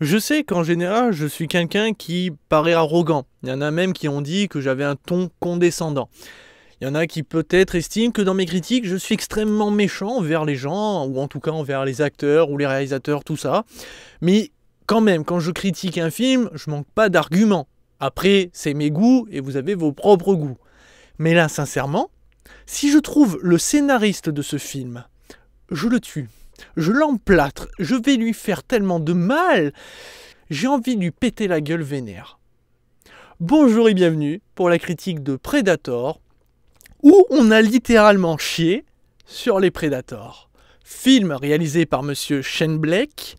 Je sais qu'en général, je suis quelqu'un qui paraît arrogant. Il y en a même qui ont dit que j'avais un ton condescendant. Il y en a qui peut-être estiment que dans mes critiques, je suis extrêmement méchant envers les gens, ou en tout cas envers les acteurs ou les réalisateurs, tout ça. Mais quand même, quand je critique un film, je manque pas d'arguments. Après, c'est mes goûts et vous avez vos propres goûts. Mais là, sincèrement, si je trouve le scénariste de ce film, je le tue. Je l'emplâtre, je vais lui faire tellement de mal, j'ai envie de lui péter la gueule vénère. Bonjour et bienvenue pour la critique de Predator, où on a littéralement chié sur les Predators. Film réalisé par monsieur Shane Black,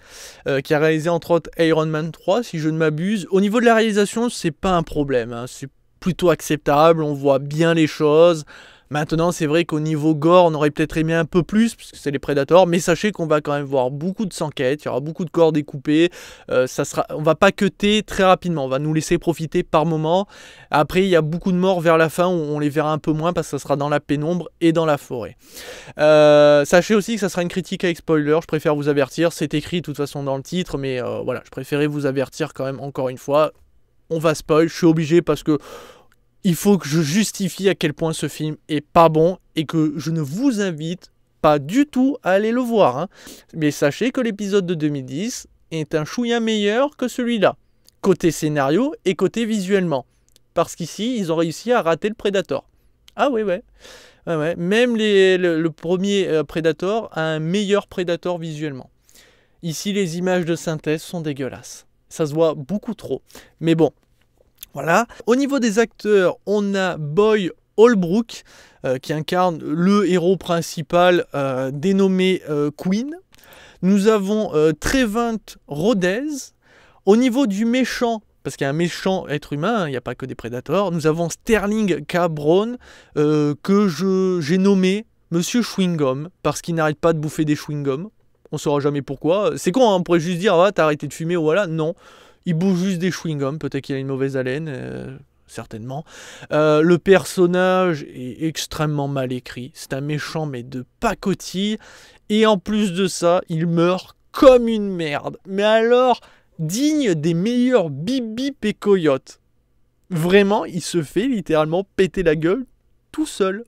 qui a réalisé entre autres Iron Man 3, si je ne m'abuse. Au niveau de la réalisation, c'est pas un problème, hein. C'est plutôt acceptable, on voit bien les choses. Maintenant, c'est vrai qu'au niveau gore, on aurait peut-être aimé un peu plus, puisque c'est les Predators, mais sachez qu'on va quand même voir beaucoup de sanguettes, il y aura beaucoup de corps découpés, on va pas cutter très rapidement, on va nous laisser profiter par moment. Après, il y a beaucoup de morts vers la fin, où on les verra un peu moins, parce que ça sera dans la pénombre et dans la forêt. Sachez aussi que ça sera une critique avec spoiler, je préfère vous avertir, c'est écrit de toute façon dans le titre, mais voilà, je préférais vous avertir quand même encore une fois. On va spoil, je suis obligé parce que il faut que je justifie à quel point ce film est pas bon et que je ne vous invite pas du tout à aller le voir, hein. Mais sachez que l'épisode de 2010 est un chouïa meilleur que celui-là, côté scénario et côté visuellement. Parce qu'ici, ils ont réussi à rater le Predator. Ah ouais, ouais. Ouais, ouais. Même le premier Predator a un meilleur Predator visuellement. Ici, les images de synthèse sont dégueulasses. Ça se voit beaucoup trop. Mais bon. Voilà. Au niveau des acteurs, on a Boy Holbrook qui incarne le héros principal dénommé Queen. Nous avons Trevant Rhodes. Au niveau du méchant, parce qu'il y a un méchant être humain, il n'y a pas que des prédateurs, nous avons Sterling K. Brown que j'ai nommé Monsieur Chewing-Gum parce qu'il n'arrête pas de bouffer des chewing-gums. On ne saura jamais pourquoi. C'est con, hein, on pourrait juste dire ah, t'as arrêté de fumer ou voilà. Non. Il bouffe juste des chewing-gums, peut-être qu'il a une mauvaise haleine, certainement. Le personnage est extrêmement mal écrit. C'est un méchant, mais de pacotille. Et en plus de ça, il meurt comme une merde. Mais alors, digne des meilleurs bip-bip et coyotes. Vraiment, il se fait littéralement péter la gueule tout seul.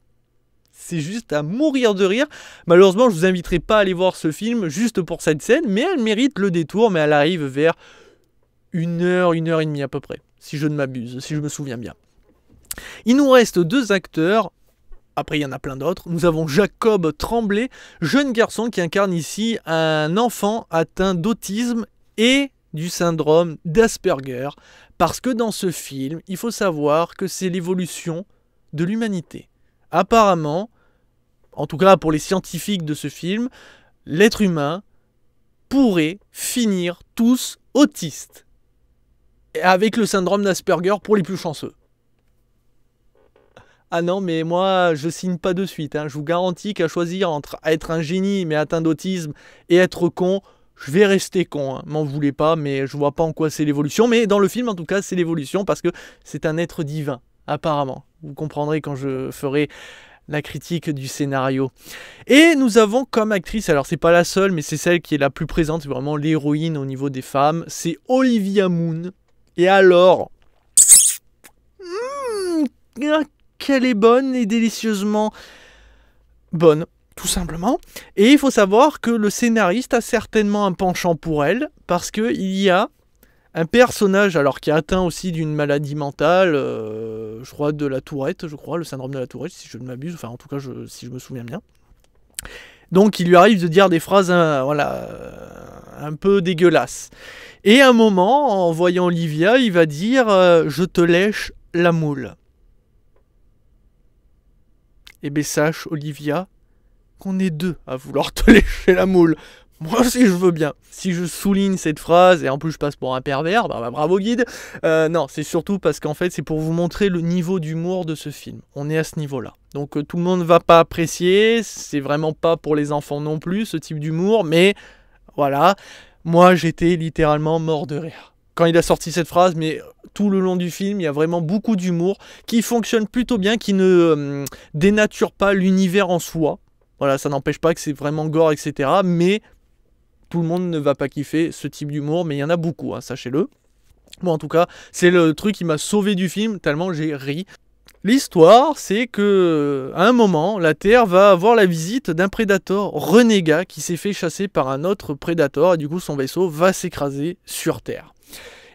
C'est juste à mourir de rire. Malheureusement, je vous inviterai pas à aller voir ce film juste pour cette scène, mais elle mérite le détour, mais elle arrive vers 1 heure et demie à peu près, si je ne m'abuse, si je me souviens bien. Il nous reste 2 acteurs, après il y en a plein d'autres. Nous avons Jacob Tremblay, jeune garçon qui incarne ici un enfant atteint d'autisme et du syndrome d'Asperger, parce que dans ce film, il faut savoir que c'est l'évolution de l'humanité. Apparemment, en tout cas pour les scientifiques de ce film, l'être humain pourrait finir tous autistes, avec le syndrome d'Asperger pour les plus chanceux. Ah non, mais moi, je signe pas de suite, hein. Je vous garantis qu'à choisir entre être un génie mais atteint d'autisme et être con, je vais rester con, hein. M'en voulez pas, mais je vois pas en quoi c'est l'évolution. Mais dans le film, en tout cas, c'est l'évolution parce que c'est un être divin, apparemment. Vous comprendrez quand je ferai la critique du scénario. Et nous avons comme actrice, alors c'est pas la seule, mais c'est celle qui est la plus présente, c'est vraiment l'héroïne au niveau des femmes, c'est Olivia Munn. Et alors, qu'elle est bonne et délicieusement bonne, tout simplement. Et il faut savoir que le scénariste a certainement un penchant pour elle, parce qu'il y a un personnage alors qui est atteint aussi d'une maladie mentale, je crois de la Tourette, le syndrome de la Tourette, si je ne m'abuse, enfin en tout cas si je me souviens bien. Donc il lui arrive de dire des phrases un peu dégueulasses. Et à un moment, en voyant Olivia, il va dire je te lèche la moule. Eh bien sache, Olivia, qu'on est 2 à vouloir te lécher la moule. Moi aussi je veux bien. Si je souligne cette phrase, et en plus je passe pour un pervers, bah bravo guide. Non, c'est surtout parce qu'en fait c'est pour vous montrer le niveau d'humour de ce film. On est à ce niveau-là. Donc tout le monde ne va pas apprécier, c'est vraiment pas pour les enfants non plus ce type d'humour, mais voilà, moi j'étais littéralement mort de rire quand il a sorti cette phrase, mais tout le long du film, il y a vraiment beaucoup d'humour qui fonctionne plutôt bien, qui ne dénature pas l'univers en soi. Voilà, ça n'empêche pas que c'est vraiment gore, etc. Mais tout le monde ne va pas kiffer ce type d'humour, mais il y en a beaucoup, hein, sachez-le. Bon, en tout cas, c'est le truc qui m'a sauvé du film, tellement j'ai ri. L'histoire, c'est que à un moment, la Terre va avoir la visite d'un prédateur renégat qui s'est fait chasser par un autre prédateur, et du coup son vaisseau va s'écraser sur Terre.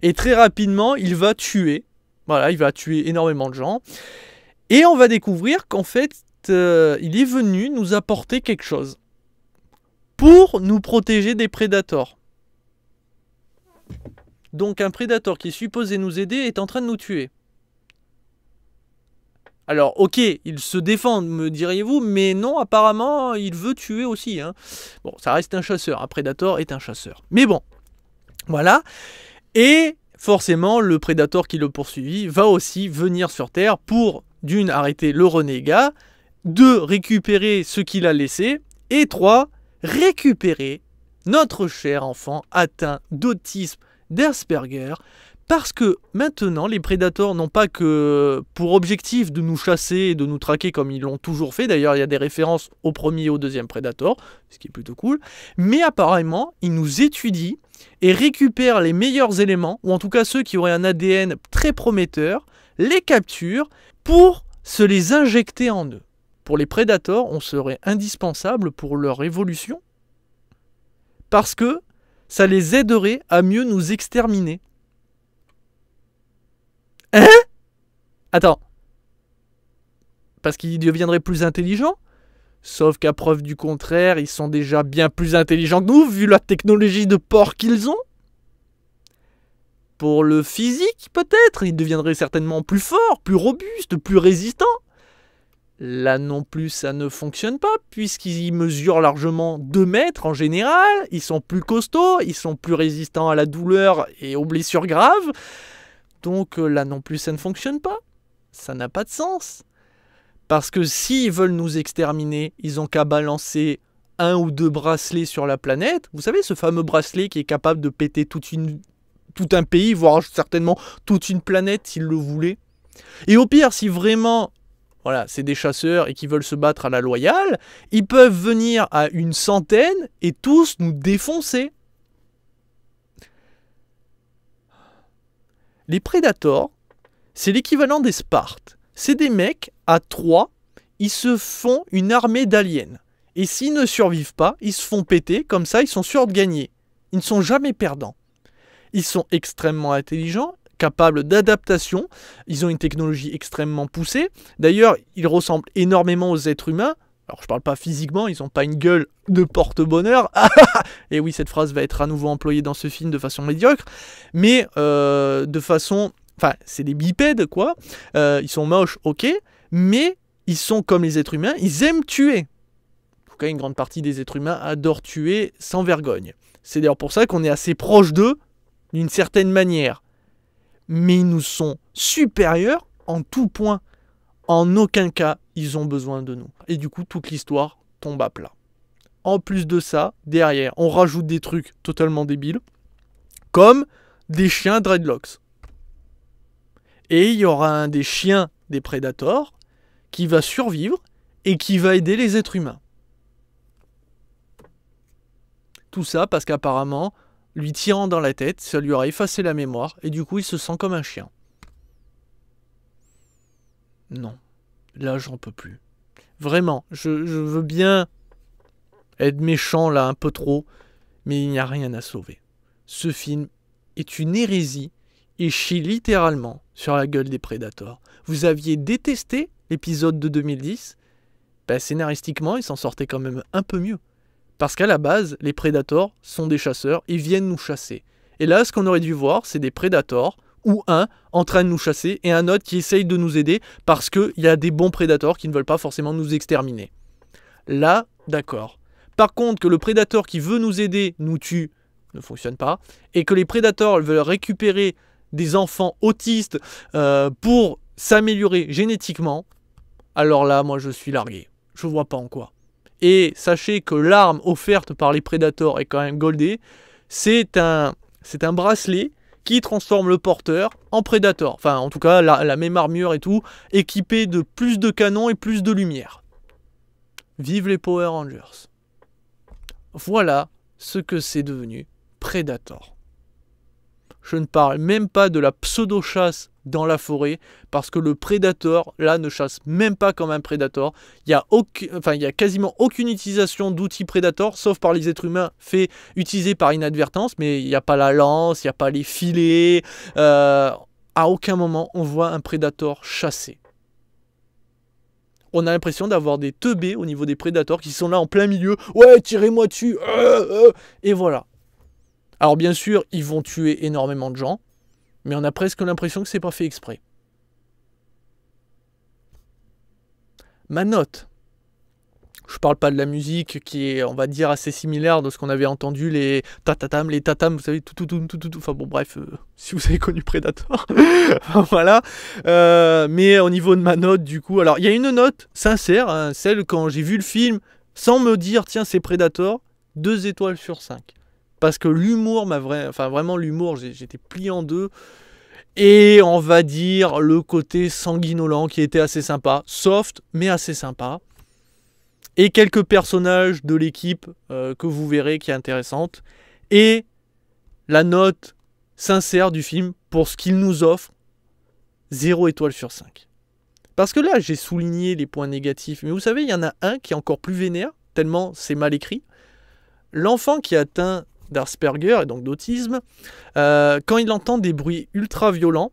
Et très rapidement, il va tuer énormément de gens, et on va découvrir qu'en fait, il est venu nous apporter quelque chose pour nous protéger des prédateurs. Donc un prédateur qui est supposé nous aider est en train de nous tuer. Alors ok, il se défend, me diriez-vous, mais non, apparemment, il veut tuer aussi. Hein. Bon, ça reste un chasseur, un prédateur est un chasseur. Mais bon, voilà. Et forcément, le prédateur qui le poursuivit va aussi venir sur Terre pour, d'une, arrêter le renégat, 2, récupérer ce qu'il a laissé, et 3, récupérer notre cher enfant atteint d'autisme d'Asperger, parce que maintenant les prédateurs n'ont pas que pour objectif de nous chasser et de nous traquer comme ils l'ont toujours fait, d'ailleurs il y a des références au premier et au deuxième prédateur, ce qui est plutôt cool, mais apparemment ils nous étudient et récupèrent les meilleurs éléments, ou en tout cas ceux qui auraient un ADN très prometteur, les capturent pour se les injecter en eux. Pour les prédateurs, on serait indispensable pour leur évolution, parce que ça les aiderait à mieux nous exterminer. Hein? Attends. Parce qu'ils deviendraient plus intelligents? Sauf qu'à preuve du contraire, ils sont déjà bien plus intelligents que nous, vu la technologie de porc qu'ils ont. Pour le physique, peut-être, ils deviendraient certainement plus forts, plus robustes, plus résistants. Là non plus, ça ne fonctionne pas, puisqu'ils mesurent largement 2 mètres en général, ils sont plus costauds, ils sont plus résistants à la douleur et aux blessures graves. Donc là non plus, ça ne fonctionne pas. Ça n'a pas de sens. Parce que s'ils veulent nous exterminer, ils ont qu'à balancer 1 ou 2 bracelets sur la planète. Vous savez, ce fameux bracelet qui est capable de péter tout un pays, voire certainement toute une planète s'ils le voulaient. Et au pire, si vraiment... Voilà, c'est des chasseurs et qui veulent se battre à la loyale, ils peuvent venir à 100 et tous nous défoncer. Les Predators, c'est l'équivalent des Spartes. C'est des mecs, à 3, ils se font une armée d'aliens. Et s'ils ne survivent pas, ils se font péter, comme ça ils sont sûrs de gagner. Ils ne sont jamais perdants. Ils sont extrêmement intelligents, capables d'adaptation, ils ont une technologie extrêmement poussée. D'ailleurs, ils ressemblent énormément aux êtres humains. Alors, je parle pas physiquement, ils n'ont pas une gueule de porte-bonheur. Et oui, cette phrase va être à nouveau employée dans ce film de façon médiocre. Mais de façon... Enfin, c'est des bipèdes, quoi. Ils sont moches, ok. Mais ils sont comme les êtres humains, ils aiment tuer. En tout cas, une grande partie des êtres humains adorent tuer sans vergogne. C'est d'ailleurs pour ça qu'on est assez proche d'eux, d'une certaine manière. Mais ils nous sont supérieurs en tout point. En aucun cas, ils ont besoin de nous. Et du coup, toute l'histoire tombe à plat. En plus de ça, derrière, on rajoute des trucs totalement débiles, comme des chiens dreadlocks. Et il y aura un des chiens des Predators qui va survivre et qui va aider les êtres humains. Tout ça parce qu'apparemment... lui tirant dans la tête, ça lui aura effacé la mémoire, et du coup il se sent comme un chien. Non, là j'en peux plus. Vraiment, je veux bien être méchant là un peu trop, mais il n'y a rien à sauver. Ce film est une hérésie et chie littéralement sur la gueule des Predators. Vous aviez détesté l'épisode de 2010, ben, scénaristiquement il s'en sortait quand même un peu mieux. Parce qu'à la base, les Predators sont des chasseurs et viennent nous chasser. Et là, ce qu'on aurait dû voir, c'est des Predators, ou un en train de nous chasser, et un autre qui essaye de nous aider, parce qu'il y a des bons Predators qui ne veulent pas forcément nous exterminer. Là, d'accord. Par contre, que le Predator qui veut nous aider nous tue, ne fonctionne pas, et que les Predators veulent récupérer des enfants autistes pour s'améliorer génétiquement, alors là, moi je suis largué. Je vois pas en quoi. Et sachez que l'arme offerte par les Predators est quand même goldée. C'est un bracelet qui transforme le porteur en Predator. Enfin, en tout cas, la même armure et tout, équipé de plus de canons et plus de lumière. Vive les Power Rangers. Voilà ce que c'est devenu Predator. Je ne parle même pas de la pseudo-chasse dans la forêt, parce que le Predator, là, ne chasse même pas comme un Predator. Il y a quasiment aucune utilisation d'outils Predator, sauf par les êtres humains, utilisés par inadvertance, mais il n'y a pas la lance, il n'y a pas les filets. À aucun moment, on voit un Predator chasser. On a l'impression d'avoir des teubés au niveau des Predators qui sont là en plein milieu. Ouais, tirez-moi dessus. Et voilà. Alors bien sûr, ils vont tuer énormément de gens, mais on a presque l'impression que c'est pas fait exprès. Ma note. Je parle pas de la musique qui est, on va dire, assez similaire de ce qu'on avait entendu, les tatatam, vous savez, tout. Enfin bon, bref, si vous avez connu Predator. Voilà. Mais au niveau de ma note, du coup, alors il y a une note sincère, hein, celle quand j'ai vu le film, sans me dire, tiens, c'est Predator, 2 étoiles sur 5. Parce que l'humour vraiment l'humour, j'étais plié en deux. Et on va dire le côté sanguinolent qui était assez sympa. Soft, mais assez sympa. Et quelques personnages de l'équipe que vous verrez qui est intéressante. Et la note sincère du film pour ce qu'il nous offre, 0 étoile sur 5. Parce que là, j'ai souligné les points négatifs. Mais vous savez, il y en a un qui est encore plus vénère, tellement c'est mal écrit. L'enfant qui atteint d'Asperger et donc d'autisme, quand il entend des bruits ultra violents,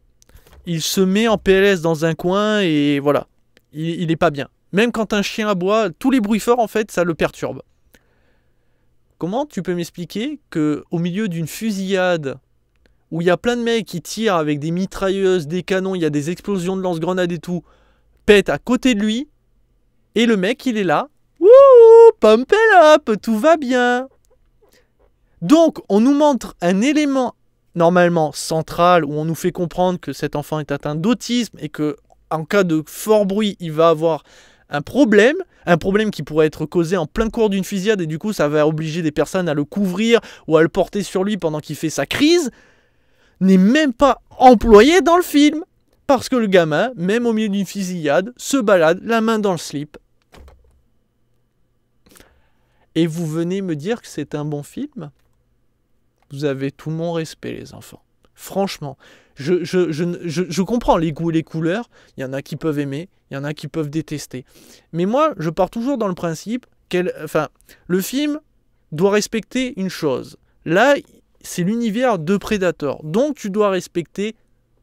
il se met en PLS dans un coin et voilà, il n'est pas bien. Même quand un chien aboie, tous les bruits forts en fait, ça le perturbe. Comment tu peux m'expliquer qu'au milieu d'une fusillade où il y a plein de mecs qui tirent avec des mitrailleuses, des canons, il y a des explosions de lance-grenades et tout, pète à côté de lui, et le mec il est là, wouhou, pump it up, tout va bien. Donc, on nous montre un élément normalement central où on nous fait comprendre que cet enfant est atteint d'autisme et que en cas de fort bruit, il va avoir un problème qui pourrait être causé en plein cours d'une fusillade et du coup, ça va obliger des personnes à le couvrir ou à le porter sur lui pendant qu'il fait sa crise, n'est même pas employé dans le film. Parce que le gamin, même au milieu d'une fusillade, se balade la main dans le slip. Et vous venez me dire que c'est un bon film ? Vous avez tout mon respect, les enfants. Franchement, je comprends les goûts et les couleurs. Il y en a qui peuvent aimer, il y en a qui peuvent détester. Mais moi, je pars toujours dans le principe le film doit respecter une chose. Là, c'est l'univers de Predator. Donc, tu dois respecter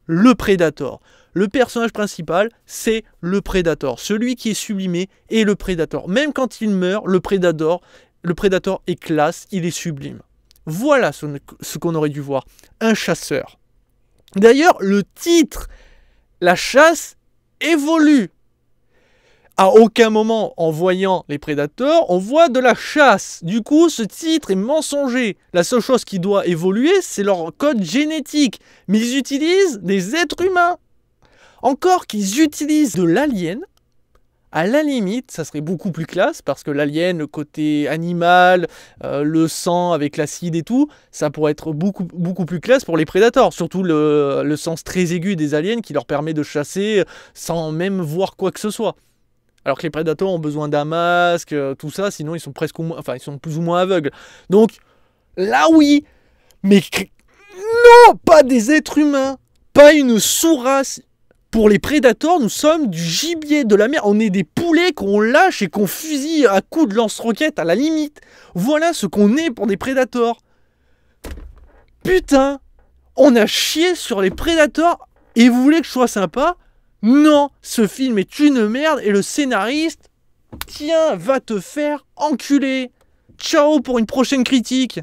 le Predator. Le personnage principal, c'est le Predator. Celui qui est sublimé est le Predator. Même quand il meurt, le Predator est classe, il est sublime. Voilà ce qu'on aurait dû voir. Un chasseur. D'ailleurs, le titre, la chasse, évolue. À aucun moment, en voyant les prédateurs, on voit de la chasse. Du coup, ce titre est mensonger. La seule chose qui doit évoluer, c'est leur code génétique. Mais ils utilisent des êtres humains. Encore qu'ils utilisent de l'alien, à la limite, ça serait beaucoup plus classe, parce que l'alien, le côté animal, le sang avec l'acide et tout, ça pourrait être beaucoup plus classe pour les prédateurs. Surtout le sens très aigu des aliens qui leur permet de chasser sans même voir quoi que ce soit. Alors que les prédateurs ont besoin d'un masque, tout ça, sinon ils sont ils sont plus ou moins aveugles. Donc, là oui, mais non, pas des êtres humains, pas une sous-race. Pour les prédateurs, nous sommes du gibier de la mer. On est des poulets qu'on lâche et qu'on fusille à coups de lance-roquettes à la limite. Voilà ce qu'on est pour des prédateurs. Putain, on a chié sur les prédateurs et vous voulez que je sois sympa ? Non, ce film est une merde et le scénariste, tiens, va te faire enculer. Ciao pour une prochaine critique.